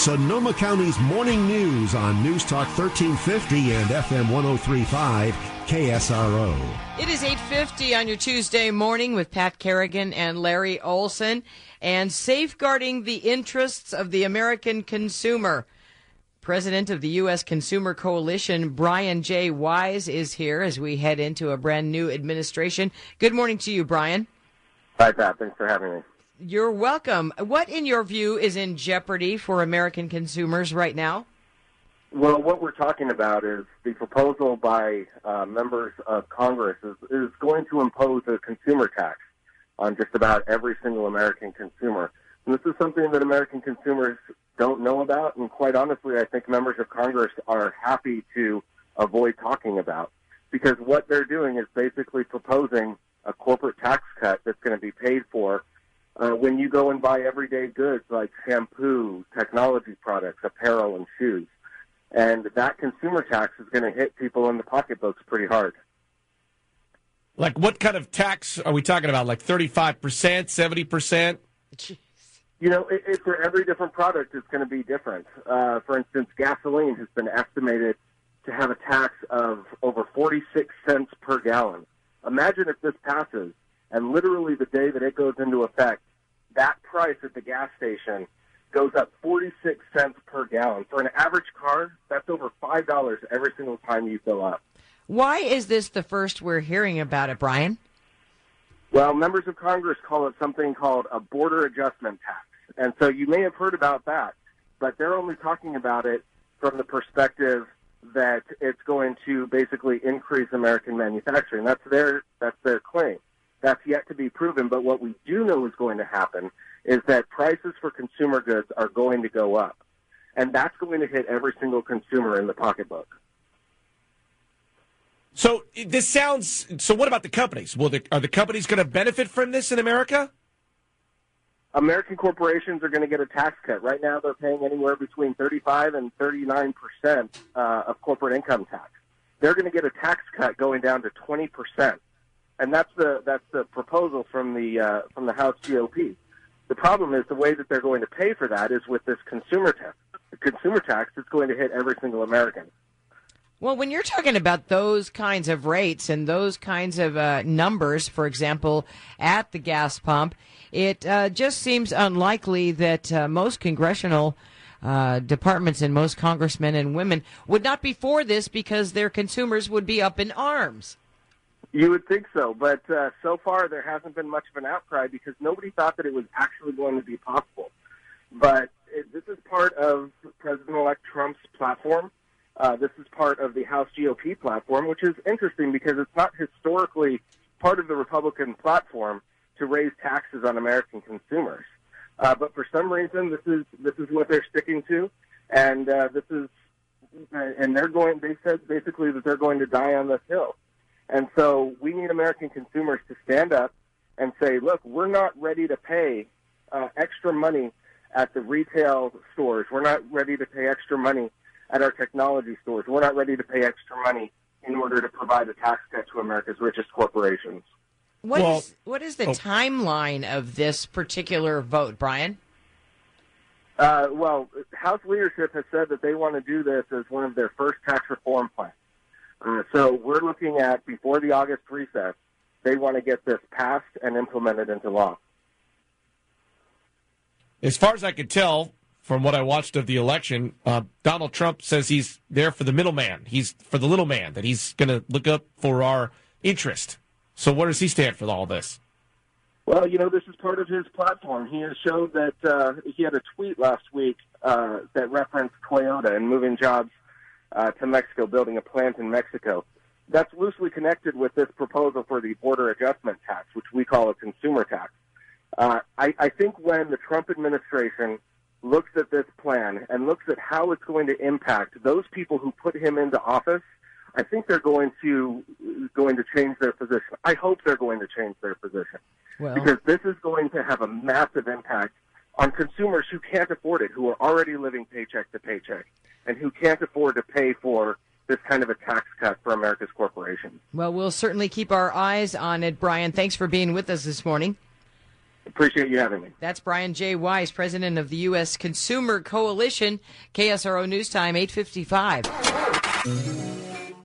Sonoma County's morning news on News Talk 1350 and FM 103.5 KSRO. It is 8:50 on your Tuesday morning with Pat Kerrigan and Larry Olson, and safeguarding the interests of the American consumer. President of the U.S. Consumer Coalition, Brian J. Wise, is here as we head into a brand new administration. Good morning to you, Brian. Hi, Pat. Thanks for having me. You're welcome. What, in your view, is in jeopardy for American consumers right now? Well, what we're talking about is the proposal by members of Congress is going to impose a consumer tax on just about every single American consumer. And this is something that American consumers don't know about, and quite honestly, I think members of Congress are happy to avoid talking about, because what they're doing is basically proposing a corporate tax cut that's going to be paid for when you go and buy everyday goods like shampoo, technology products, apparel, and shoes. And that consumer tax is going to hit people in the pocketbooks pretty hard. Like what kind of tax are we talking about? Like 35%, 70%? You know, for every different product, it's going to be different. For instance, gasoline has been estimated to have a tax of over 46 cents per gallon. Imagine if this passes, and literally the day that it goes into effect, that price at the gas station goes up 46 cents per gallon. For an average car, that's over $5 every single time you fill up. Why is this the first we're hearing about it, Brian? Well, members of Congress call it something called a border adjustment tax. And so you may have heard about that, but they're only talking about it from the perspective that it's going to basically increase American manufacturing. That's their claim. That's yet to be proven, but what we do know is going to happen is that prices for consumer goods are going to go up, and that's going to hit every single consumer in the pocketbook. So what about the companies? Are the companies going to benefit from this in America? American corporations are going to get a tax cut. Right now they're paying anywhere between 35 and 39% of corporate income tax. They're going to get a tax cut going down to 20%. And that's the proposal from the House GOP. The problem is the way that they're going to pay for that is with this consumer tax. The consumer tax is going to hit every single American. Well, when you're talking about those kinds of rates and those kinds of numbers, for example, at the gas pump, it just seems unlikely that most congressional departments and most congressmen and women would not be for this because their consumers would be up in arms. You would think so, but so far there hasn't been much of an outcry because nobody thought that it was actually going to be possible. But this is part of President-elect Trump's platform. This is part of the House GOP platform, which is interesting because it's not historically part of the Republican platform to raise taxes on American consumers. But for some reason, this is what they're sticking to, and they said basically that they're going to die on this hill. And so we need American consumers to stand up and say, look, we're not ready to pay extra money at the retail stores. We're not ready to pay extra money at our technology stores. We're not ready to pay extra money in order to provide a tax cut to America's richest corporations. What is the timeline of this particular vote, Brian? Well, House leadership has said that they want to do this as one of their first tax reform plans. So we're looking at, before the August recess, they want to get this passed and implemented into law. As far as I could tell from what I watched of the election, Donald Trump says he's there for the middleman. He's for the little man, that he's going to look up for our interest. So where does he stand for all this? Well, you know, this is part of his platform. He has showed that he had a tweet last week that referenced Toyota and moving jobs to Mexico, building a plant in Mexico. That's loosely connected with this proposal for the border adjustment tax, which we call a consumer tax. I think when the Trump administration looks at this plan and looks at how it's going to impact those people who put him into office, I think they're going to change their position. I hope they're going to change their position. Because this is going to have a massive impact on consumers who can't afford it, who are already living paycheck to paycheck, and who can't afford to pay for this kind of a tax cut for America's corporations. Well, we'll certainly keep our eyes on it, Brian. Thanks for being with us this morning. Appreciate you having me. That's Brian J. Weiss, president of the U.S. Consumer Coalition. KSRO News Time, 8:55.